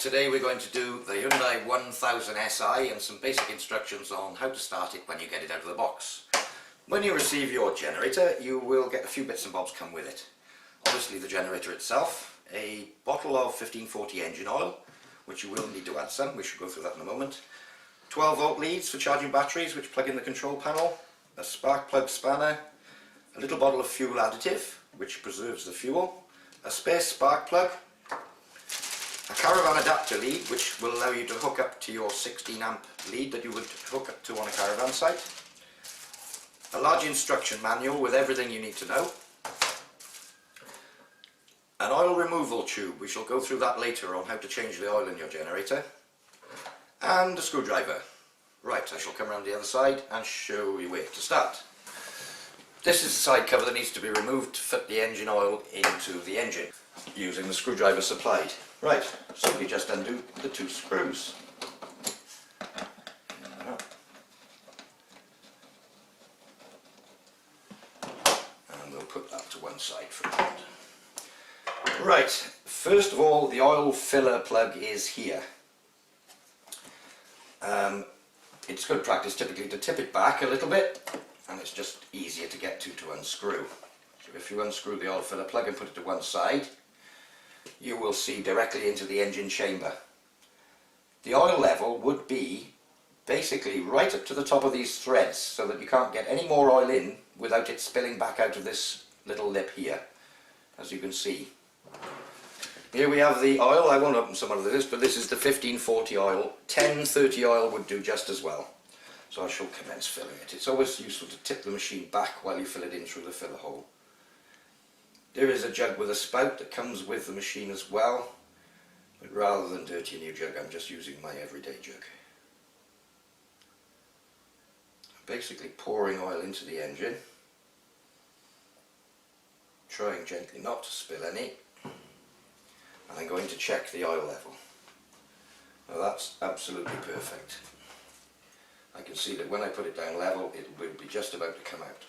today we're going to do the Hyundai 1000Si and some basic instructions on how to start it when you get it out of the box. When you receive your generator, you will get a few bits and bobs come with it. Obviously the generator itself, a bottle of 1540 engine oil, which you will need to add some, we should go through that in a moment. 12 volt leads for charging batteries which plug in the control panel, a spark plug spanner, a little bottle of fuel additive which preserves the fuel, a spare spark plug, a caravan adapter lead which will allow you to hook up to your 16 amp lead that you would hook up to on a caravan site, a large instruction manual with everything you need to know, an oil removal tube, we shall go through that later on how to change the oil in your generator, and a screwdriver. Right, I shall come around the other side and show you where to start. This is the side cover that needs to be removed to fit the engine oil into the engine using the screwdriver supplied. Right, so we just undo the two screws. And we'll put that to one side for a moment. Right, first of all, the oil filler plug is here. It's good practice typically to tip it back a little bit, and it's just easier to get to unscrew. So if you unscrew the oil filler plug and put it to one side, you will see directly into the engine chamber. The oil level would be basically right up to the top of these threads, so that you can't get any more oil in without it spilling back out of this little lip here, as you can see. Here we have the oil. I won't open some of this, but this is the 1540 oil. 1030 oil would do just as well. So I shall commence filling it. It's always useful to tip the machine back while you fill it in through the filler hole. There is a jug with a spout that comes with the machine as well, but rather than dirty a new jug, I'm just using my everyday jug. I'm basically pouring oil into the engine, trying gently not to spill any, and I'm going to check the oil level. Now that's absolutely perfect. I can see that when I put it down level, it will be just about to come out.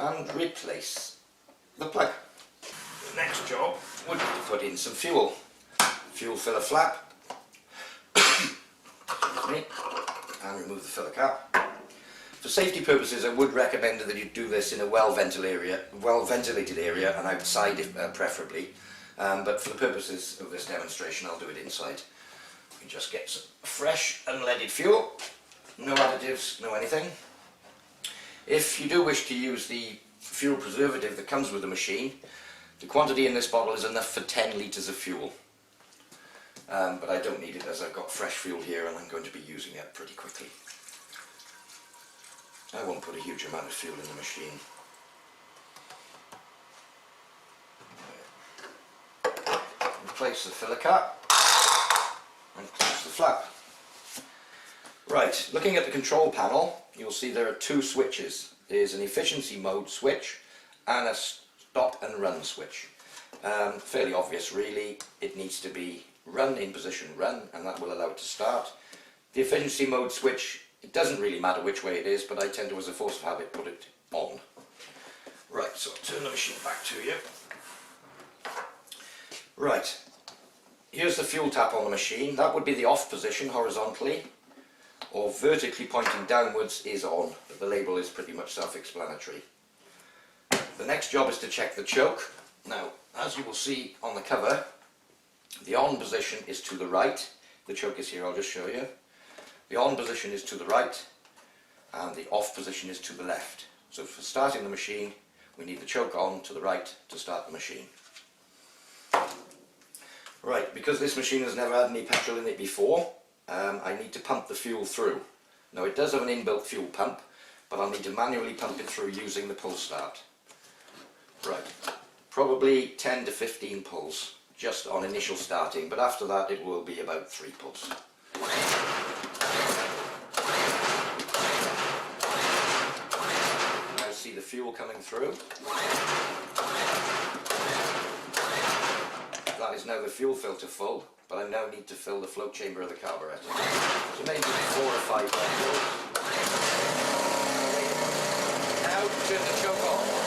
And replace the plug. The next job would be to put in some fuel. Fuel filler flap. Excuse me. And remove the filler cap. For safety purposes, I would recommend that you do this in a well-ventilated area and outside preferably. But for the purposes of this demonstration, I'll do it inside. You just get some fresh unleaded fuel. No additives, no anything. If you do wish to use the fuel preservative that comes with the machine, the quantity in this bottle is enough for 10 litres of fuel. But I don't need it as I've got fresh fuel here and I'm going to be using it pretty quickly. I won't put a huge amount of fuel in the machine. Replace the filler cap and close the flap. Right, looking at the control panel, you'll see there are two switches. There's an efficiency mode switch and a stop and run switch. Fairly obvious really, it needs to be run in position run, and that will allow it to start. The efficiency mode switch, it doesn't really matter which way it is, but I tend to, as a force of habit, put it on. Right, so I'll turn the machine back to you. Right, here's the fuel tap on the machine. That would be the off position horizontally, or vertically pointing downwards is on, but the label is pretty much self-explanatory. The next job is to check the choke. Now, as you will see on the cover, the on position is to the right. The choke is here, I'll just show you. The on position is to the right, and the off position is to the left. So for starting the machine, we need the choke on to the right to start the machine. Right, because this machine has never had any petrol in it before, I need to pump the fuel through. Now it does have an inbuilt fuel pump, but I'll need to manually pump it through using the pull start. Right, probably 10 to 15 pulls just on initial starting, but after that it will be about 3 pulls. Now see the fuel coming through. That is now the fuel filter full, but I now need to fill the float chamber of the carburetor. So maybe 4 or 5 fills. Now turn the choke on.